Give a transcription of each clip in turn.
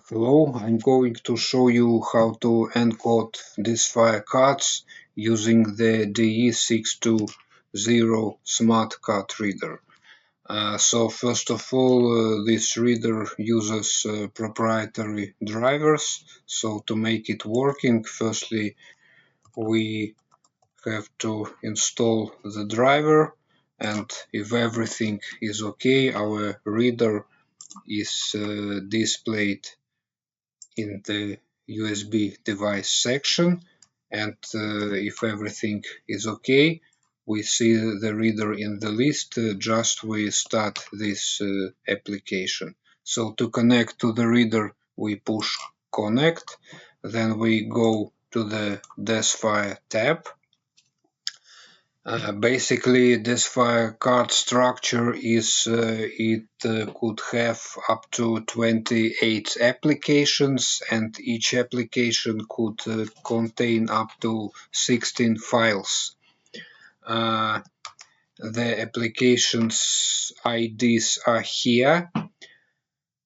Hello, I'm going to show you how to encode DesFire cards using the DE-620 smart card reader. So first of all, this reader uses proprietary drivers. So to make it working, firstly we have to install the driver, and if everything is okay, our reader is displayed in the USB device section, and if everything is okay, we see the reader in the list just we start this application. So to connect to the reader, we push connect, then we go to the DesFire tab. Basically, DesFire card structure is it could have up to 28 applications, and each application could contain up to 16 files. The applications IDs are here.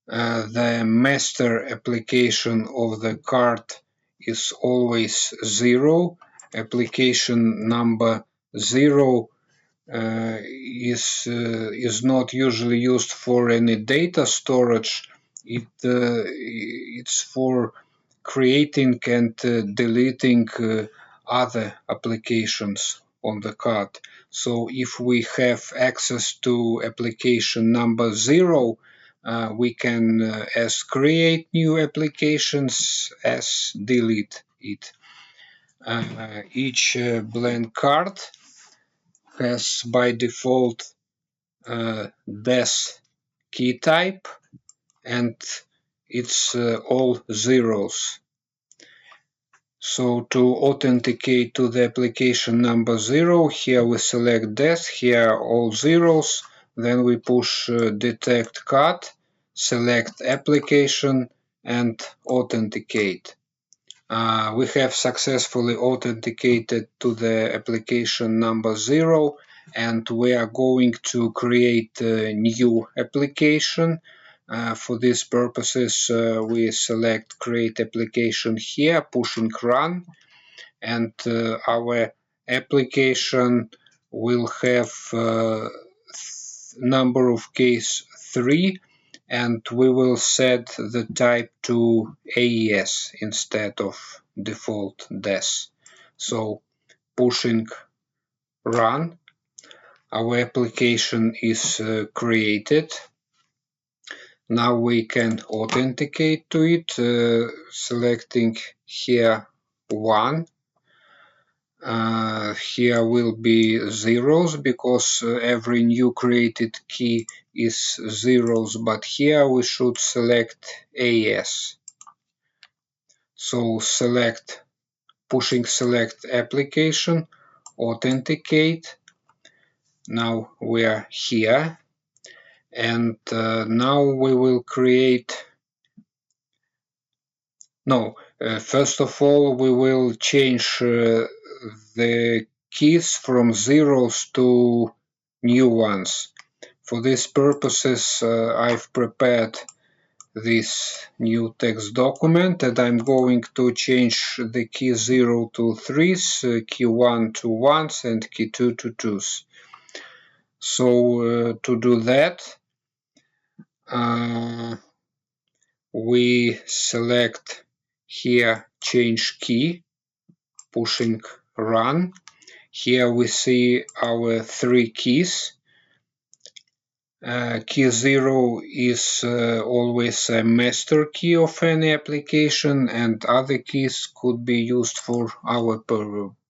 The master application of the card is always 0. Application number 0 is not usually used for any data storage. It's for creating and deleting other applications on the card. So if we have access to application number 0, we can as create new applications as delete it. Each blank card has by default Des key type, and it's all zeros. So to authenticate to the application number 0, here we select Des, here all zeros, then we push detect card, select application and authenticate. We have successfully authenticated to the application number 0, and we are going to create a new application. For these purposes, we select create application here, pushing run, and our application will have number of case 3, and we will set the type to AES instead of default DES. So pushing run, our application is created. Now we can authenticate to it, selecting here 1. Here will be zeros because every new created key is zeros, but here we should select AES. So pushing select application, authenticate. Now we are here, and now we will create. First of all, we will change the keys from zeros to new ones. For these purposes, I've prepared this new text document, and I'm going to change the key 0 to 3s, key 1 to 1s, and key 2 to 2s. So to do that, we select here change key, pushing run. Here we see our 3 keys. Key 0 is always a master key of any application, and other keys could be used for our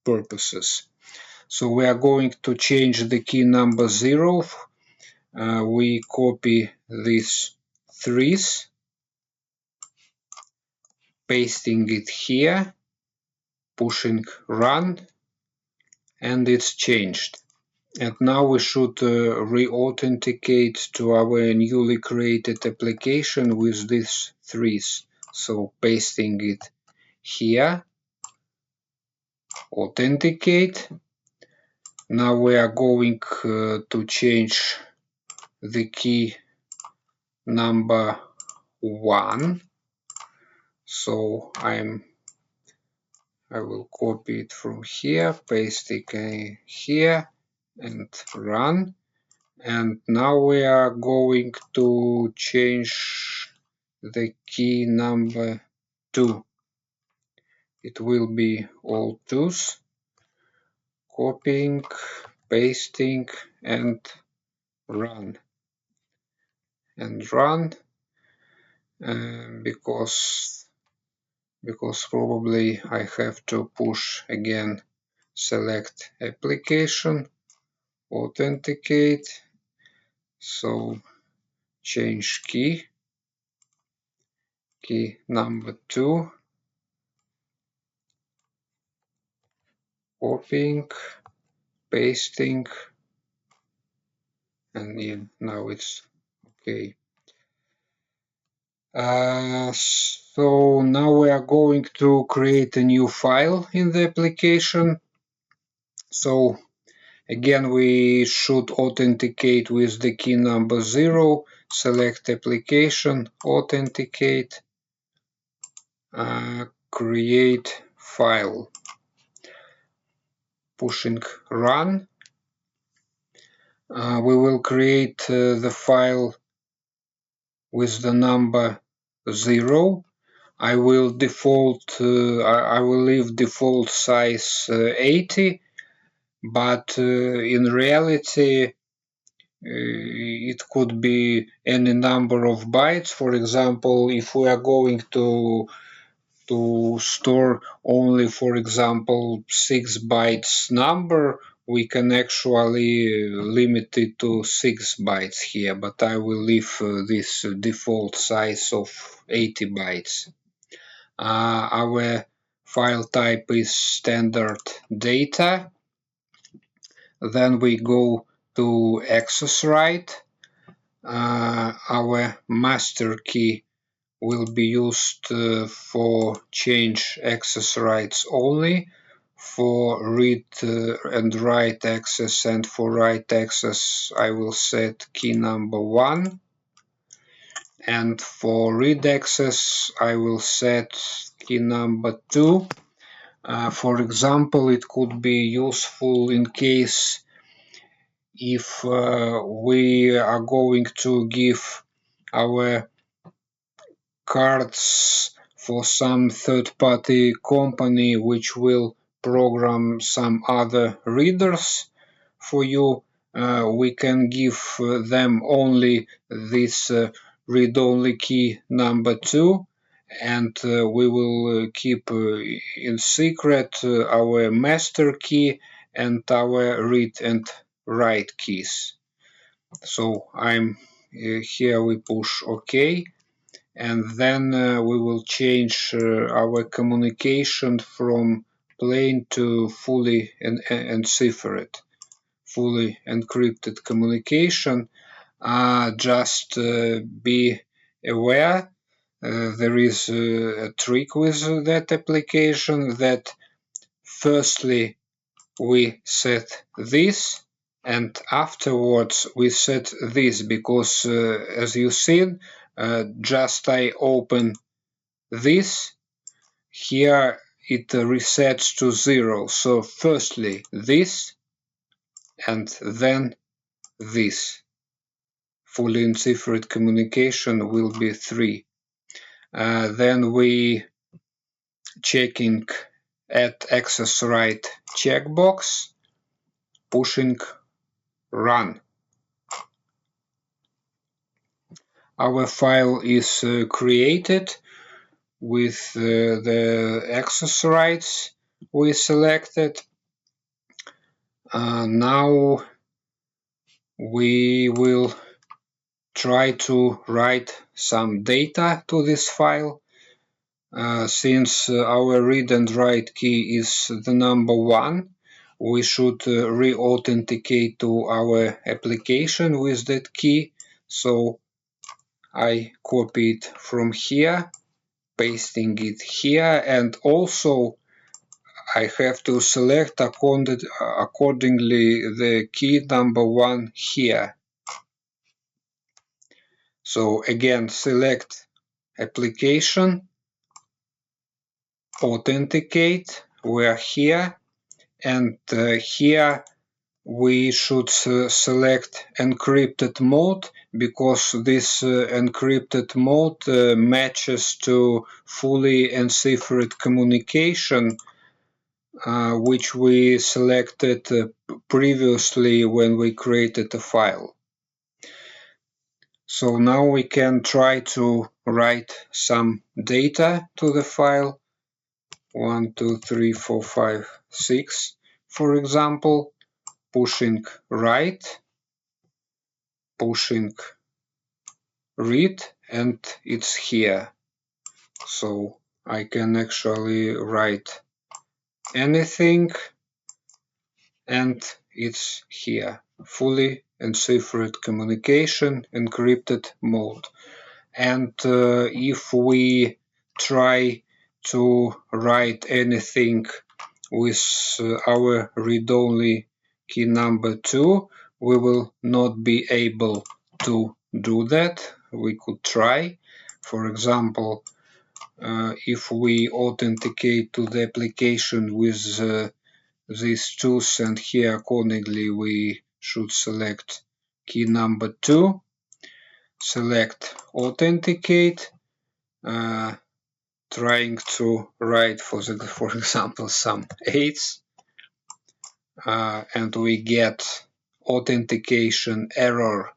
purposes. So we are going to change the key number 0. We copy these 3s, pasting it here, pushing run, and it's changed. And now we should re-authenticate to our newly created application with these 3s. So pasting it here, authenticate. Now we are going to change the key number 1 So I will copy it from here, paste it here, and run. And now we are going to change the key number 2. It will be all 2's. Copying, pasting, and run. And run because probably I have to push again, select application, authenticate. So change key number 2, copying, pasting, and yeah, now it's okay. So now we are going to create a new file in the application. So again, we should authenticate with the key number 0, select application, authenticate, create file, pushing run. We will create the file with the number 0. I will leave default size 80, but in reality it could be any number of bytes. For example, if we are going to store only, for example, 6 bytes number, we can actually limit it to 6 bytes here, but I will leave this default size of 80 bytes. Our file type is standard data. Then we go to access right. Our master key will be used for change access rights only. For read and write access and for write access I will set key number 1. And for read access I will set key number 2. For example, it could be useful in case if we are going to give our cards for some third-party company which will program some other readers for you, we can give them only this read-only key number 2, and we will keep in secret our master key and our read and write keys. So here we push OK, and then we will change our communication from plain to fully enciphered, fully encrypted communication. Just be aware, there is a trick with that application, that firstly we set this and afterwards we set this, because as you see, just I open this, here it resets to 0. So firstly this and then this. Fully enciphered communication will be 3. Then we checking add access right checkbox, pushing run. Our file is created with the access rights we selected. Now we will try to write some data to this file. Since our read and write key is the number 1, we should re-authenticate to our application with that key. So I copy it from here, pasting it here, and also I have to select accordingly the key number 1 here. So again, select application, authenticate. We are here, and here we should select encrypted mode, because this encrypted mode matches to fully encrypted communication, which we selected previously when we created a file. So now we can try to write some data to the file, 1, 2, 3, 4, 5, 6, for example, pushing write, pushing read, and it's here. So I can actually write anything, and it's here. Fully encrypted communication, encrypted mode. And if we try to write anything with our read-only key number 2, we will not be able to do that. We could try. For example, if we authenticate to the application with these tools, and here accordingly we should select key number 2, select authenticate, trying to write for example some 8s, and we get authentication error,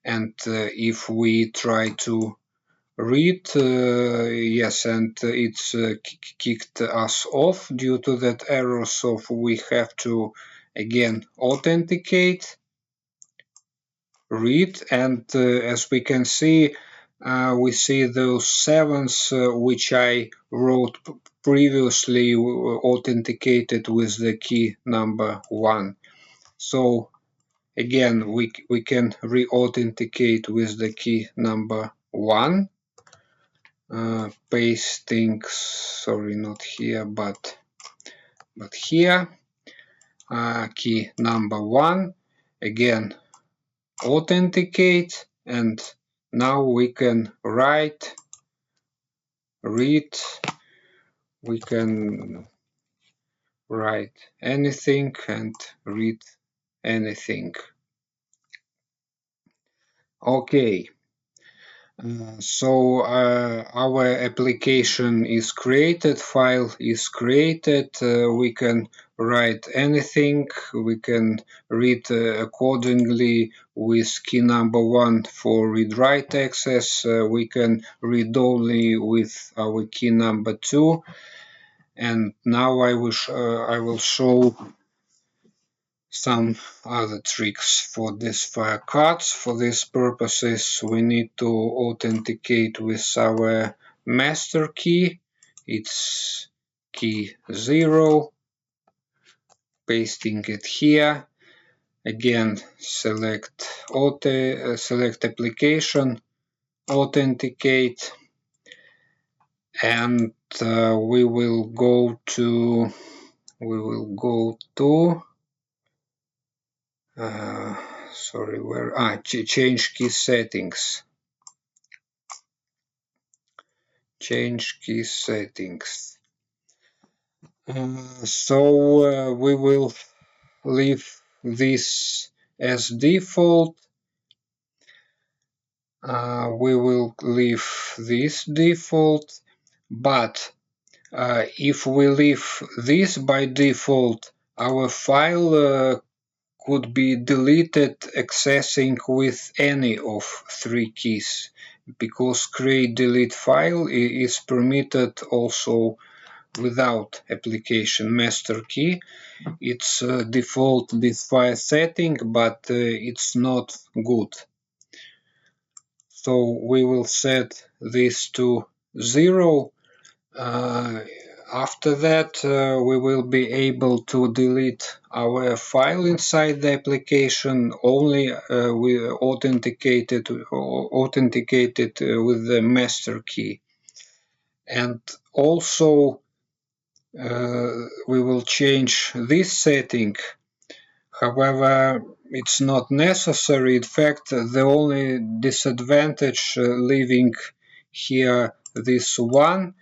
and if we try to read, yes, and it's kicked us off due to that error, so we have to again authenticate, read, and as we can see, we see those 7s which I wrote previously authenticated with the key number 1. So again we can re-authenticate with the key number 1, pasting, sorry, not here but here, key number 1, again authenticate, and now we can write, read, we can write anything and read anything. Okay, so our application is created, file is created, we can write anything, we can read accordingly with key number 1 for read-write access, we can read only with our key number 2, and now I will show some other tricks for DesFire cards. For these purposes we need to authenticate with our master key. It's key 0, pasting it here, again select application, authenticate, and we will go to sorry, where change key settings. Change key settings. So we will leave this as default. We will leave this default, but if we leave this by default, our file could be deleted accessing with any of 3 keys, because create delete file is permitted also without application master key. It's default DesFire setting, but it's not good. So we will set this to 0. After that we will be able to delete our file inside the application only with authenticated with the master key. And also we will change this setting. However, it's not necessary. In fact, the only disadvantage leaving here this one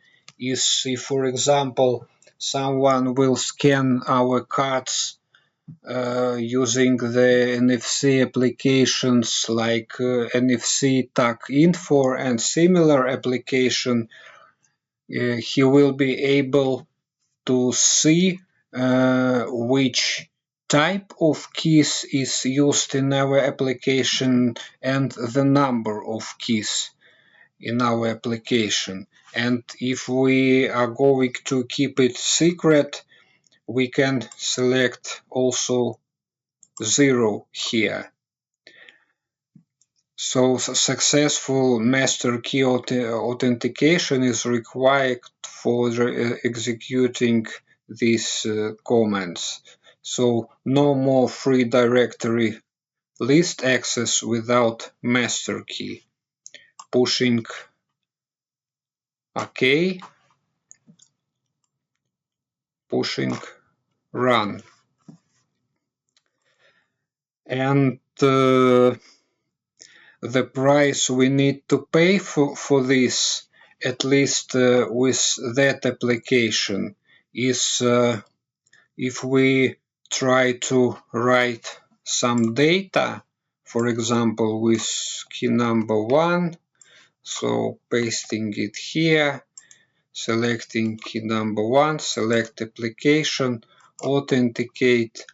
is if, for example, someone will scan our cards using the NFC applications like NFC Tag Info and similar application, he will be able to see which type of keys is used in our application and the number of keys in our application. And if we are going to keep it secret, we can select also 0 here. So successful master key authentication is required for executing these commands. So no more free directory list access without master key. Pushing OK, pushing run. And the price we need to pay for this, at least with that application, is if we try to write some data, for example with key number 1, so pasting it here, selecting key number 1, select application, authenticate,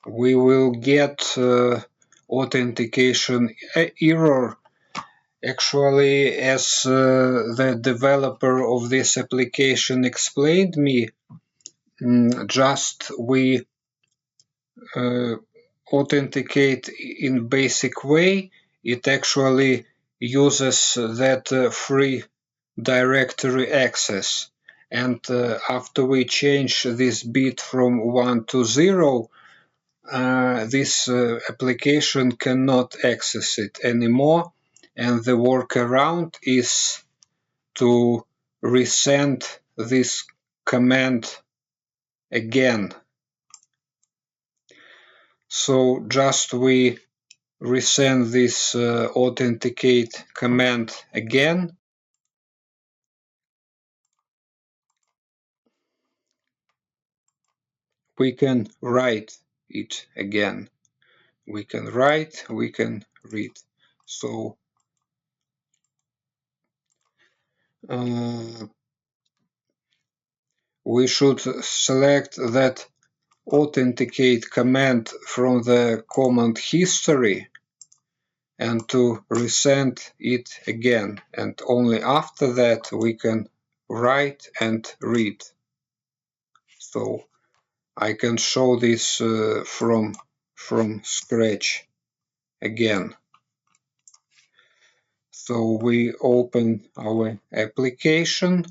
we will get authentication error. Actually, as the developer of this application explained me, just we authenticate in basic way, it actually uses that free directory access. And after we change this bit from 1 to 0, this application cannot access it anymore, and the workaround is to resend this command again. So just we resend this authenticate command again. We can write it again. We can write, we can read. So we should select that authenticate command from the command history and to resend it again, and only after that we can write and read. So I can show this from scratch again. So we open our application,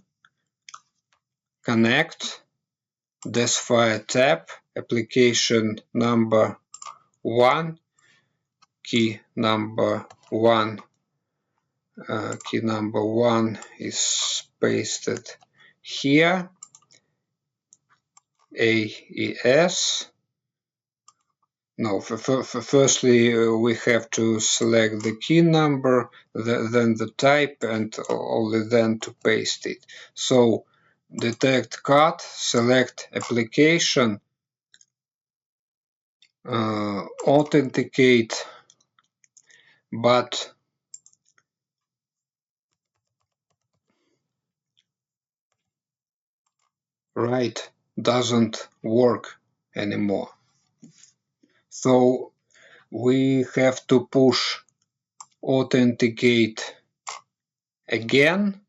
connect, DesFire tab, application number 1, key number 1. Key number 1 is pasted here. AES. No, firstly we have to select the key number, then the type, and only then to paste it. So detect card, select application, authenticate, but write doesn't work anymore. So we have to push authenticate again.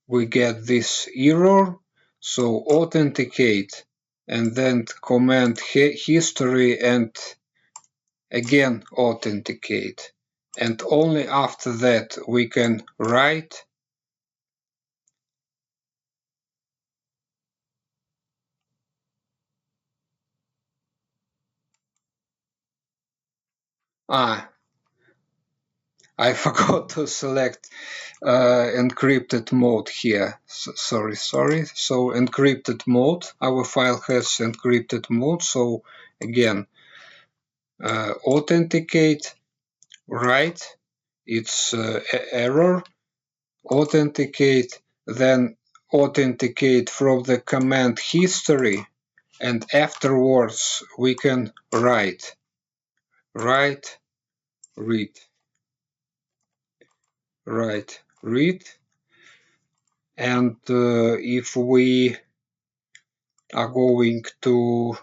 We get this error, so authenticate and then command history and again authenticate, and only after that we can write I forgot to select encrypted mode here. Sorry. So encrypted mode, our file has encrypted mode, so again authenticate, write, it's error, authenticate, then authenticate from the command history, and afterwards we can write, read, read, and if we are going to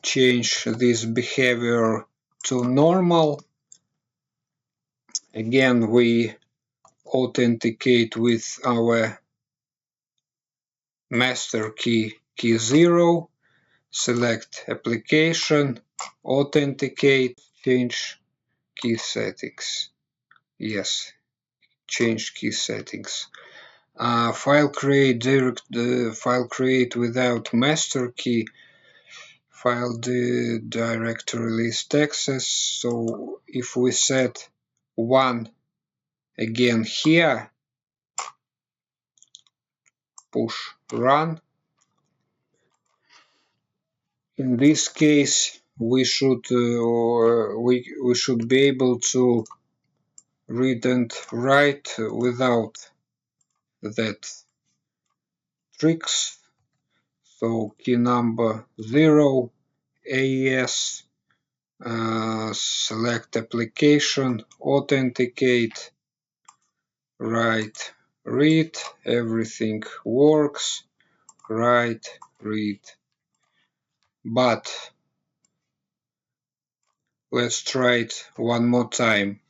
change this behavior to normal, again we authenticate with our master key 0, select application, authenticate, change key settings. Yes, change key settings. File create without master key, file the directory list access. So if we set 1 again here, push run, in this case we should be able to read and write without that tricks. So key number 0, AES, select application, authenticate, write, read, everything works, write, read. But let's try it one more time.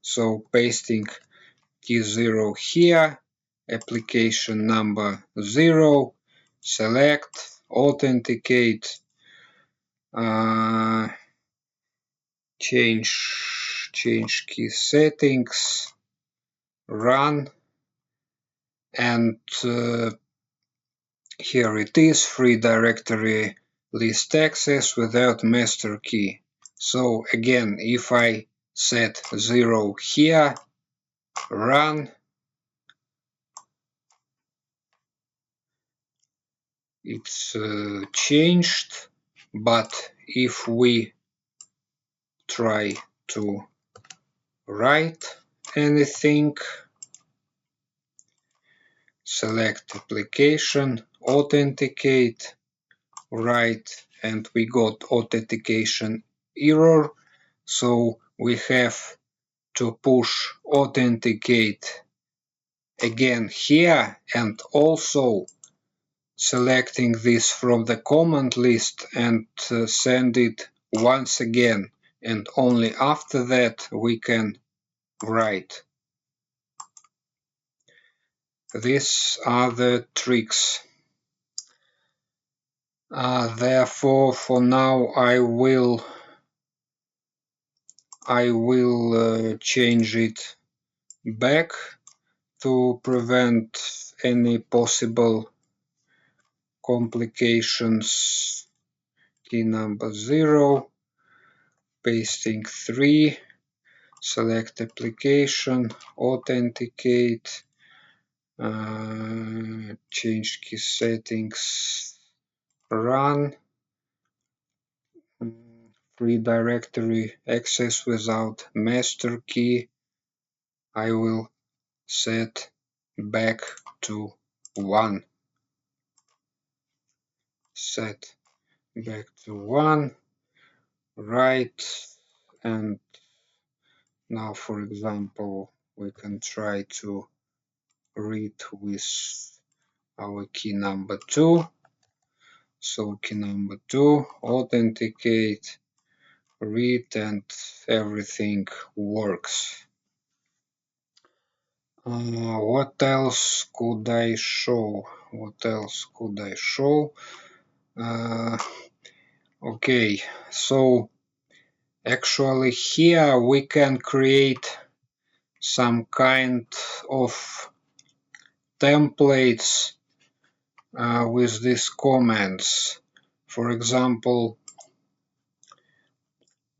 So pasting key 0 here, application number 0, select, authenticate, change key settings, run, and here it is, free directory list access without master key. So again, if I set 0 here, run, it's changed, but if we try to write anything, select application, authenticate, write, and we got authentication error, so we have to push authenticate again here, and also selecting this from the command list and send it once again, and only after that we can write. These are the tricks. Therefore, for now I will change it back to prevent any possible complications. Key number 0, pasting 3, select application, authenticate, change key settings, run, free directory access without master key, I will set back to 1. Set back to 1, right, and now for example we can try to read with our key number 2. So key number 2, authenticate, read, and everything works. What else could I show? Okay, so actually here we can create some kind of templates with these comments. For example,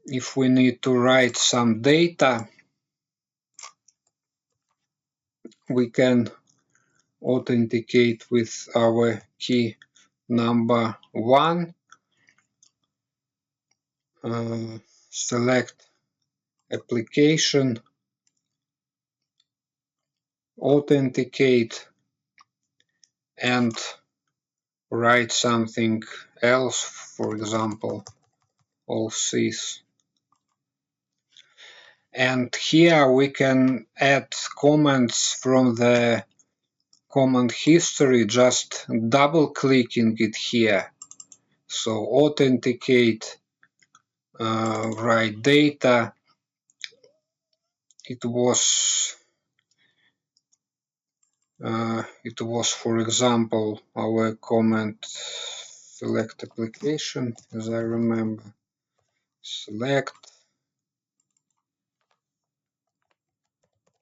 if we need to write some data, we can authenticate with our key number 1, select application, authenticate, and write something else, for example, all these. And here we can add comments from the command history, just double clicking it here. So authenticate, write data. It was for example our comment select application, as I remember. Select,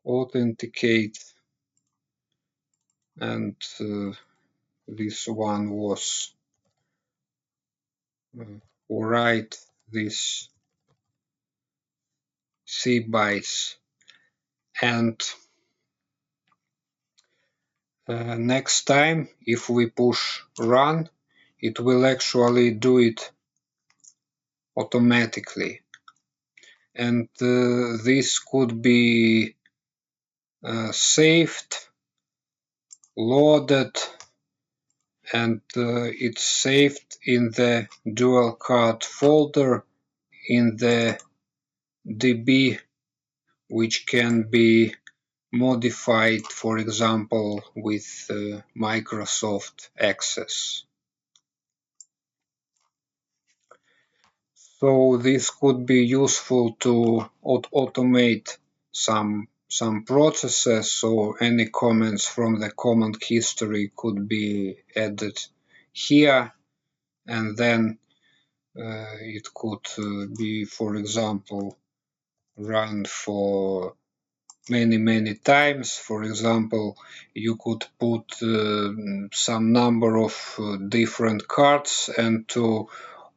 authenticate, and this one was write this C bytes. And next time if we push run, it will actually do it automatically. And this could be saved, loaded, and it's saved in the dual card folder in the DB, which can be modified, for example, with Microsoft Access. So this could be useful to automate some processes, so any comments from the command history could be added here, and then it could be, for example, run for many times. For example, you could put some number of different cards and to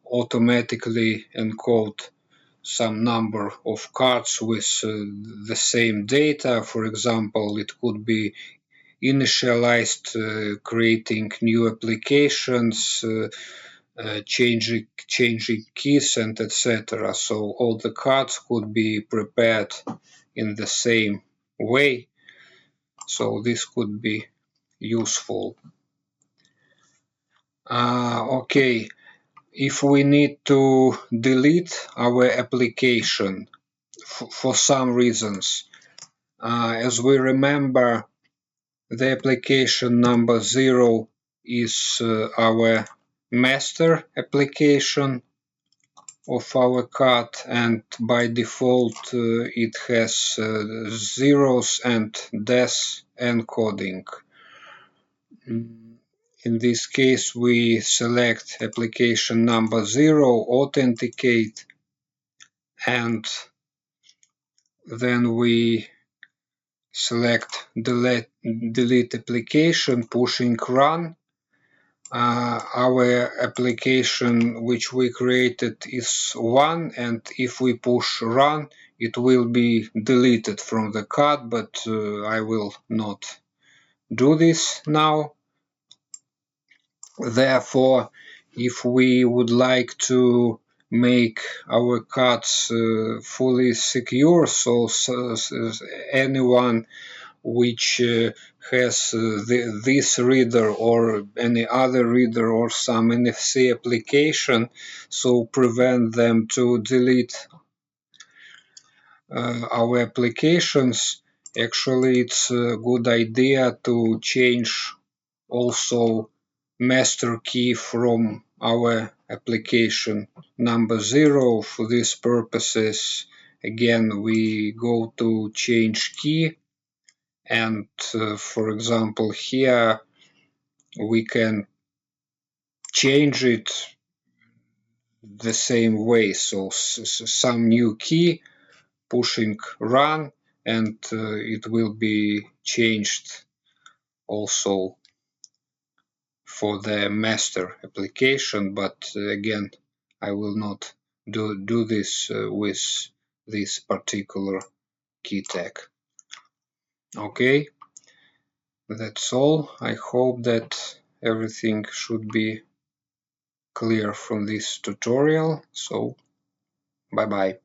automatically encode some number of cards with the same data. For example, it could be initialized, creating new applications, changing keys, and etc. So all the cards could be prepared in the same way. So this could be useful. Okay, if we need to delete our application for some reasons, as we remember, the application number 0 is our master application of our card, and by default it has zeros and des encoding. In this case we select application number 0, authenticate, and then we select delete application, pushing run. Our application which we created is 1, and if we push run, it will be deleted from the card, but I will not do this now. Therefore, if we would like to make our cards fully secure, so anyone which has this reader or any other reader or some NFC application, so prevent them to delete our applications, actually it's a good idea to change also master key from our application number 0. For these purposes, again, we go to change key, and for example here we can change it the same way, so some new key, pushing run, and it will be changed also for the master application, but again I will not do this with this particular key tag. Okay, that's all. I hope that everything should be clear from this tutorial. So bye bye.